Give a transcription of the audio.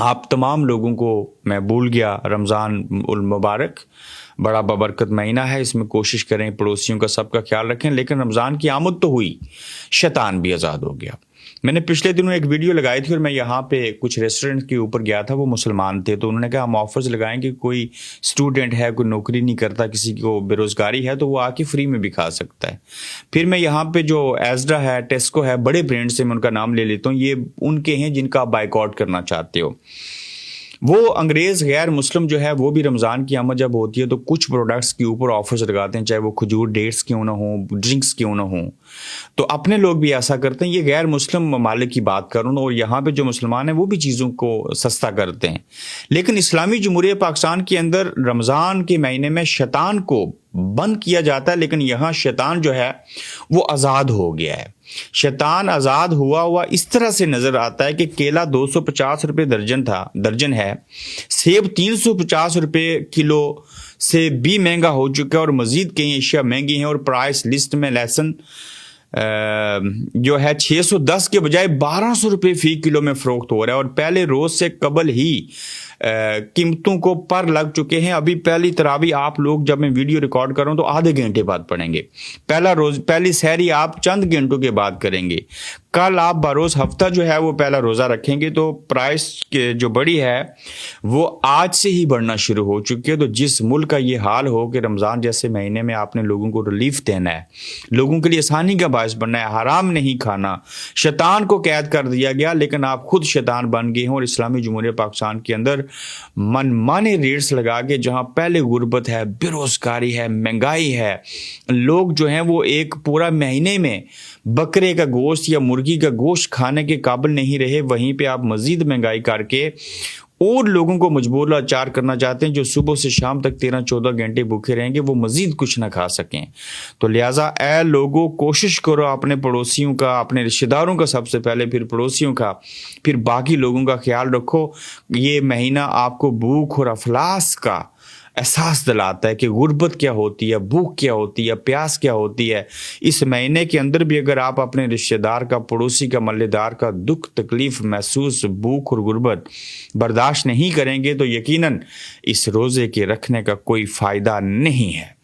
آپ تمام لوگوں کو میں بھول گیا رمضان المبارک، بڑا بابرکت مہینہ ہے، اس میں کوشش کریں پڑوسیوں کا سب کا خیال رکھیں۔ لیکن رمضان کی آمد تو ہوئی، شیطان بھی آزاد ہو گیا۔ میں نے پچھلے دنوں ایک ویڈیو لگائی تھی اور میں یہاں پہ کچھ ریسٹورنٹ کے اوپر گیا تھا، وہ مسلمان تھے، تو انہوں نے کہا ہم آفرز لگائیں کہ کوئی اسٹوڈنٹ ہے، کوئی نوکری نہیں کرتا، کسی کو بے روزگاری ہے تو وہ آ کے فری میں بھی کھا سکتا ہے۔ پھر میں یہاں پہ جو ایزڈا ہے، ٹیسکو ہے، بڑے برانڈ سے میں ان کا نام لے لیتا ہوں، یہ ان کے ہیں جن کا آپ بائیکاٹ کرنا چاہتے ہو۔ وہ انگریز غیر مسلم جو ہے وہ بھی رمضان کی آمد جب ہوتی ہے تو کچھ پروڈکٹس کے اوپر آفرز لگاتے ہیں، چاہے وہ کھجور ڈیٹس کیوں نہ ہوں، ڈرنکس کیوں نہ ہوں۔ تو اپنے لوگ بھی ایسا کرتے ہیں۔ یہ غیر مسلم ممالک کی بات کروں اور یہاں پہ جو مسلمان ہیں وہ بھی چیزوں کو سستا کرتے ہیں۔ لیکن اسلامی جمہوریہ پاکستان کے اندر رمضان کے مہینے میں شیطان کو بند کیا جاتا ہے، لیکن یہاں شیطان جو ہے وہ آزاد ہو گیا ہے۔ شیطان آزاد ہوا اس طرح سے نظر آتا ہے کہ کیلا 250 روپے درجن ہے، سیب 350 روپے کلو سے بھی مہنگا ہو چکا ہے، اور مزید کئی اشیاء مہنگی ہیں، اور پرائس لسٹ میں لہسن جو ہے 610 کے بجائے 1200 روپے فی کلو میں فروخت ہو رہا ہے، اور پہلے روز سے قبل ہی قیمتوں کو پر لگ چکے ہیں۔ ابھی پہلی تراویح آپ لوگ جب میں ویڈیو ریکارڈ کر رہا ہوں تو آدھے گھنٹے بعد پڑھیں گے، پہلی سحری آپ چند گھنٹوں کے بعد کریں گے، کل آپ بروز ہفتہ جو ہے وہ پہلا روزہ رکھیں گے، تو پرائس جو بڑی ہے وہ آج سے ہی بڑھنا شروع ہو چکی ہے۔ تو جس ملک کا یہ حال ہو کہ رمضان جیسے مہینے میں آپ نے لوگوں کو ریلیف دینا ہے، لوگوں کے لیے آسانی کا باعث بننا ہے، حرام نہیں کھانا، شیطان کو قید کر دیا گیا، لیکن آپ خود شیطان بن گئے ہیں، اور اسلامی جمہوریہ پاکستان کے اندر من مانے ریٹس لگا کے، جہاں پہلے غربت ہے، بے روزگاری ہے، مہنگائی ہے، لوگ جو ہیں وہ ایک پورا مہینے میں بکرے کا گوشت یا مرغی کا گوشت کھانے کے قابل نہیں رہے، وہیں پہ آپ مزید مہنگائی کر کے اور لوگوں کو مجبور لاچار کرنا چاہتے ہیں، جو صبح سے شام تک 13-14 گھنٹے بھوکے رہیں گے، وہ مزید کچھ نہ کھا سکیں۔ تو لہٰذا اے لوگوں، کوشش کرو اپنے پڑوسیوں کا، اپنے رشتہ داروں کا، سب سے پہلے پھر پڑوسیوں کا، پھر باقی لوگوں کا خیال رکھو۔ یہ مہینہ آپ کو بھوک اور افلاس کا احساس دلاتا ہے کہ غربت کیا ہوتی ہے، بھوک کیا ہوتی ہے، پیاس کیا ہوتی ہے۔ اس مہینے کے اندر بھی اگر آپ اپنے رشتہ دار کا، پڑوسی کا، محلے دار کا دکھ تکلیف محسوس، بھوک اور غربت برداشت نہیں کریں گے تو یقیناً اس روزے کے رکھنے کا کوئی فائدہ نہیں ہے۔